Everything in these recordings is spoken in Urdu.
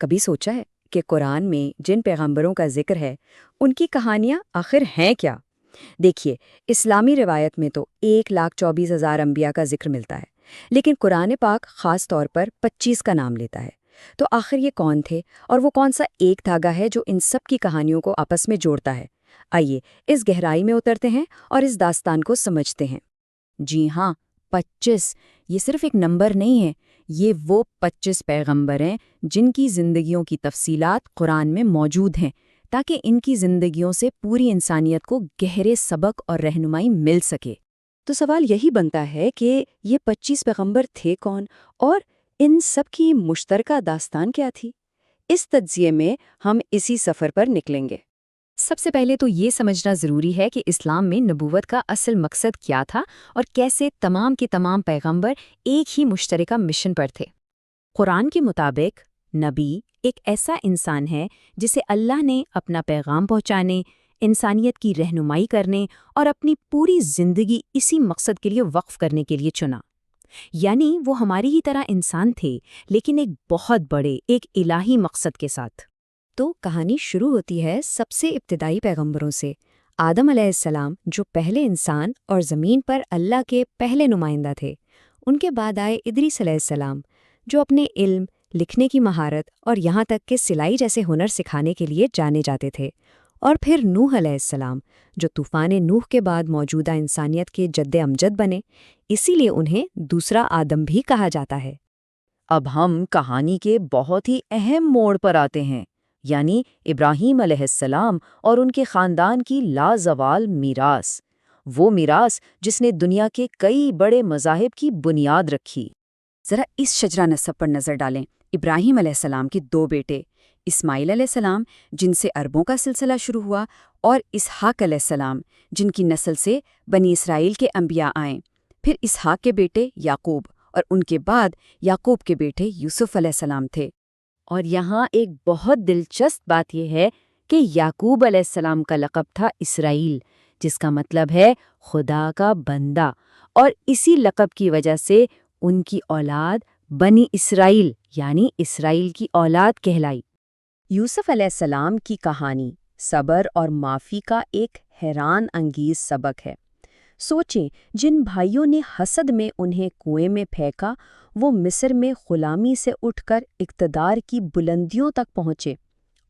کبھی سوچا ہے کہ قرآن میں جن پیغمبروں کا ذکر ہے ان کی کہانیاں آخر ہیں کیا؟ دیکھیے، اسلامی روایت میں تو 1,24,000 انبیاء کا ذکر ملتا ہے، لیکن قرآن پاک خاص طور پر 25 کا نام لیتا ہے۔ تو آخر یہ کون تھے اور وہ کون سا ایک دھاگا ہے جو ان سب کی کہانیوں کو آپس میں جوڑتا ہے؟ آئیے اس گہرائی میں اترتے ہیں اور اس داستان کو سمجھتے ہیں۔ جی ہاں، 25 یہ صرف ایک نمبر نہیں ہے، یہ وہ 25 پیغمبر ہیں جن کی زندگیوں کی تفصیلات قرآن میں موجود ہیں، تاکہ ان کی زندگیوں سے پوری انسانیت کو گہرے سبق اور رہنمائی مل سکے۔ تو سوال یہی بنتا ہے کہ یہ 25 پیغمبر تھے کون اور ان سب کی مشترکہ داستان کیا تھی؟ اس تجزیے میں ہم اسی سفر پر نکلیں گے۔ سب سے پہلے تو یہ سمجھنا ضروری ہے کہ اسلام میں نبوت کا اصل مقصد کیا تھا اور کیسے تمام کے تمام پیغمبر ایک ہی مشترکہ مشن پر تھے۔ قرآن کے مطابق نبی ایک ایسا انسان ہے جسے اللہ نے اپنا پیغام پہنچانے، انسانیت کی رہنمائی کرنے اور اپنی پوری زندگی اسی مقصد کے لیے وقف کرنے کے لیے چنا۔ یعنی وہ ہماری ہی طرح انسان تھے، لیکن ایک بہت بڑے، ایک الہی مقصد کے ساتھ۔ تو کہانی شروع ہوتی ہے سب سے ابتدائی پیغمبروں سے، آدم علیہ السلام جو پہلے انسان اور زمین پر اللہ کے پہلے نمائندہ تھے۔ ان کے بعد آئے ادریس علیہ السلام جو اپنے علم، لکھنے کی مہارت اور یہاں تک کہ سلائی جیسے ہنر سکھانے کے لیے جانے جاتے تھے، اور پھر نوح علیہ السلام جو طوفان نوح کے بعد موجودہ انسانیت کے جد امجد بنے، اسی لیے انہیں دوسرا آدم بھی کہا جاتا ہے۔ اب ہم کہانی کے بہت ہی اہم موڑ پر آتے ہیں، یعنی ابراہیم علیہ السلام اور ان کے خاندان کی لازوال میراث، وہ میراث جس نے دنیا کے کئی بڑے مذاہب کی بنیاد رکھی۔ ذرا اس شجرہ نسب پر نظر ڈالیں۔ ابراہیم علیہ السلام کے 2 بیٹے، اسماعیل علیہ السلام جن سے عربوں کا سلسلہ شروع ہوا، اور اسحاق علیہ السلام جن کی نسل سے بنی اسرائیل کے انبیاء آئیں۔ پھر اسحاق کے بیٹے یعقوب اور ان کے بعد یعقوب کے بیٹے یوسف علیہ السلام تھے۔ اور یہاں ایک بہت دلچسپ بات یہ ہے کہ یعقوب علیہ السلام کا لقب تھا اسرائیل، جس کا مطلب ہے خدا کا بندہ، اور اسی لقب کی وجہ سے ان کی اولاد بنی اسرائیل یعنی اسرائیل کی اولاد کہلائی۔ یوسف علیہ السلام کی کہانی صبر اور معافی کا ایک حیران انگیز سبق ہے۔ سوچیں، جن بھائیوں نے حسد میں انہیں کنویں میں پھینکا، وہ مصر میں غلامی سے اٹھ کر اقتدار کی بلندیوں تک پہنچے،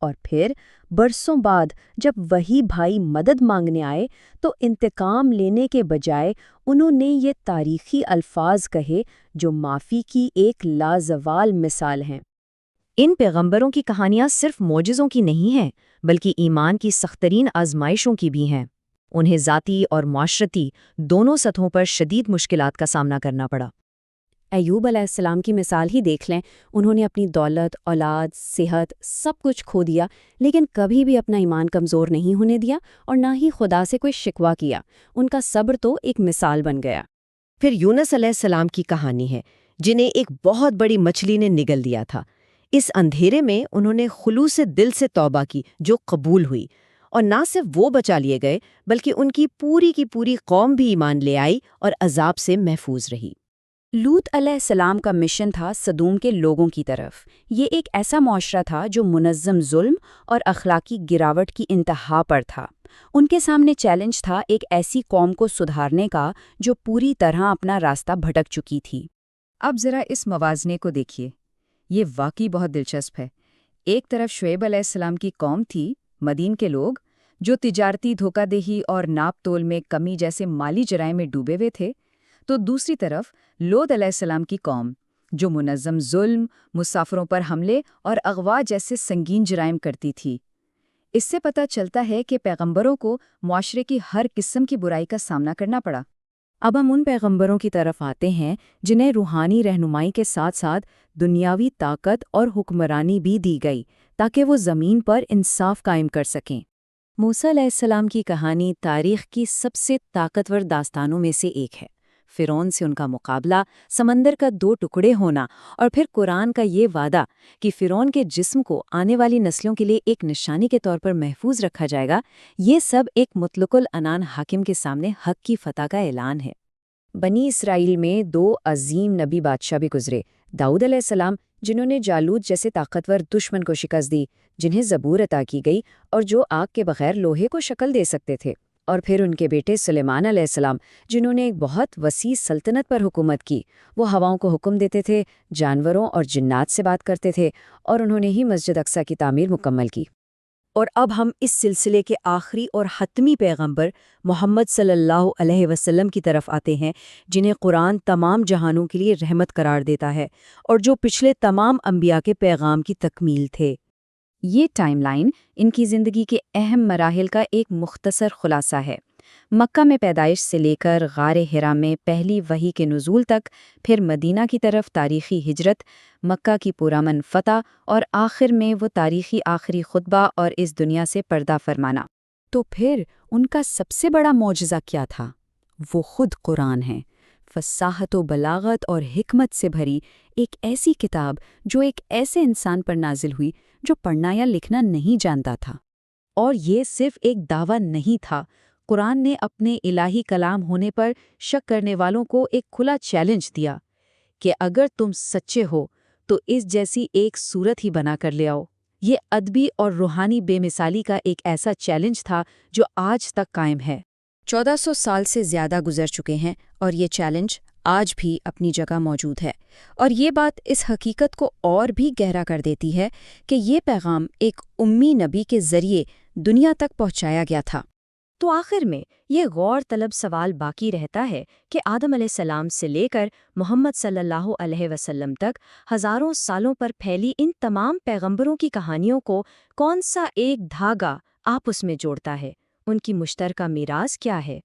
اور پھر برسوں بعد جب وہی بھائی مدد مانگنے آئے تو انتقام لینے کے بجائے انہوں نے یہ تاریخی الفاظ کہے جو معافی کی ایک لازوال مثال ہیں۔ ان پیغمبروں کی کہانیاں صرف معجزوں کی نہیں ہیں، بلکہ ایمان کی سخترین آزمائشوں کی بھی ہیں۔ انہیں ذاتی اور معاشرتی دونوں سطحوں پر شدید مشکلات کا سامنا کرنا پڑا۔ ایوب علیہ السلام کی مثال ہی دیکھ لیں، انہوں نے اپنی دولت، اولاد، صحت سب کچھ کھو دیا، لیکن کبھی بھی اپنا ایمان کمزور نہیں ہونے دیا اور نہ ہی خدا سے کوئی شکوہ کیا۔ ان کا صبر تو ایک مثال بن گیا۔ پھر یونس علیہ السلام کی کہانی ہے، جنہیں ایک بہت بڑی مچھلی نے نگل دیا تھا۔ اس اندھیرے میں انہوں نے خلوص دل سے توبہ کی جو قبول ہوئی، اور نہ صرف وہ بچا لیے گئے بلکہ ان کی پوری قوم بھی ایمان لے آئی اور عذاب سے محفوظ رہی۔ لوط علیہ السلام کا مشن تھا صدوم کے لوگوں کی طرف۔ یہ ایک ایسا معاشرہ تھا جو منظم ظلم اور اخلاقی گراوٹ کی انتہا پر تھا۔ ان کے سامنے چیلنج تھا ایک ایسی قوم کو سدھارنے کا جو پوری طرح اپنا راستہ بھٹک چکی تھی۔ اب ذرا اس موازنے کو دیکھیے، یہ واقعی بہت دلچسپ ہے۔ ایک طرف شعیب علیہ السلام کی قوم تھی، مدین کے لوگ، جو تجارتی دھوکہ دہی اور ناپ تول میں کمی جیسے مالی جرائم میں ڈوبے ہوئے تھے، تو دوسری طرف لوط علیہ السلام کی قوم جو منظم ظلم، مسافروں پر حملے اور اغوا جیسے سنگین جرائم کرتی تھی۔ اس سے پتہ چلتا ہے کہ پیغمبروں کو معاشرے کی ہر قسم کی برائی کا سامنا کرنا پڑا۔ اب ہم ان پیغمبروں کی طرف آتے ہیں جنہیں روحانی رہنمائی کے ساتھ ساتھ دنیاوی طاقت اور حکمرانی بھی دی گئی تاکہ وہ زمین پر انصاف قائم کر سکیں۔ موسیٰ علیہ السلام کی کہانی تاریخ کی سب سے طاقتور داستانوں میں سے ایک ہے۔ فرعون سے ان کا مقابلہ، سمندر کا 2 ٹکڑے ہونا، اور پھر قرآن کا یہ وعدہ کہ فرعون کے جسم کو آنے والی نسلوں کے لیے ایک نشانی کے طور پر محفوظ رکھا جائے گا، یہ سب ایک مطلق العنان حاکم کے سامنے حق کی فتح کا اعلان ہے۔ بنی اسرائیل میں 2 عظیم نبی بادشاہ بھی گزرے، داؤد علیہ السلام جنہوں نے جالوت جیسے طاقتور دشمن کو شکست دی، جنہیں زبور عطا کی گئی اور جو آگ کے بغیر لوہے کو شکل دے سکتے تھے، اور پھر ان کے بیٹے سلیمان علیہ السلام جنہوں نے ایک بہت وسیع سلطنت پر حکومت کی۔ وہ ہواؤں کو حکم دیتے تھے، جانوروں اور جنات سے بات کرتے تھے، اور انہوں نے ہی مسجد اقصیٰ کی تعمیر مکمل کی۔ اور اب ہم اس سلسلے کے آخری اور حتمی پیغمبر محمد صلی اللہ علیہ وسلم کی طرف آتے ہیں، جنہیں قرآن تمام جہانوں کے لیے رحمت قرار دیتا ہے اور جو پچھلے تمام انبیاء کے پیغام کی تکمیل تھے۔ یہ ٹائم لائن ان کی زندگی کے اہم مراحل کا ایک مختصر خلاصہ ہے۔ مکہ میں پیدائش سے لے کر غار حرا میں پہلی وحی کے نزول تک، پھر مدینہ کی طرف تاریخی ہجرت، مکہ کی پرامن فتح، اور آخر میں وہ تاریخی آخری خطبہ اور اس دنیا سے پردہ فرمانا۔ تو پھر ان کا سب سے بڑا معجزہ کیا تھا؟ وہ خود قرآن ہے، فصاحت و بلاغت اور حکمت سے بھری ایک ایسی کتاب جو ایک ایسے انسان پر نازل ہوئی جو پڑھنا یا لکھنا نہیں جانتا تھا۔ اور یہ صرف ایک دعویٰ نہیں تھا، قرآن نے اپنے الہی کلام ہونے پر شک کرنے والوں کو ایک کھلا چیلنج دیا کہ اگر تم سچے ہو تو اس جیسی ایک صورت ہی بنا کر لے آؤ۔ یہ ادبی اور روحانی بے مثالی کا ایک ایسا چیلنج تھا جو آج تک قائم ہے۔ 1400 سال سے زیادہ گزر چکے ہیں اور یہ چیلنج آج بھی اپنی جگہ موجود ہے، اور یہ بات اس حقیقت کو اور بھی گہرا کر دیتی ہے کہ یہ پیغام ایک امی نبی کے ذریعے دنیا تک پہنچایا گیا تھا۔ تو آخر میں یہ غور طلب سوال باقی رہتا ہے کہ آدم علیہ السلام سے لے کر محمد صلی اللہ علیہ وسلم تک ہزاروں سالوں پر پھیلی ان تمام پیغمبروں کی کہانیوں کو کون سا ایک دھاگا آپس میں جوڑتا ہے؟ ان کی مشترکہ میراث کیا ہے؟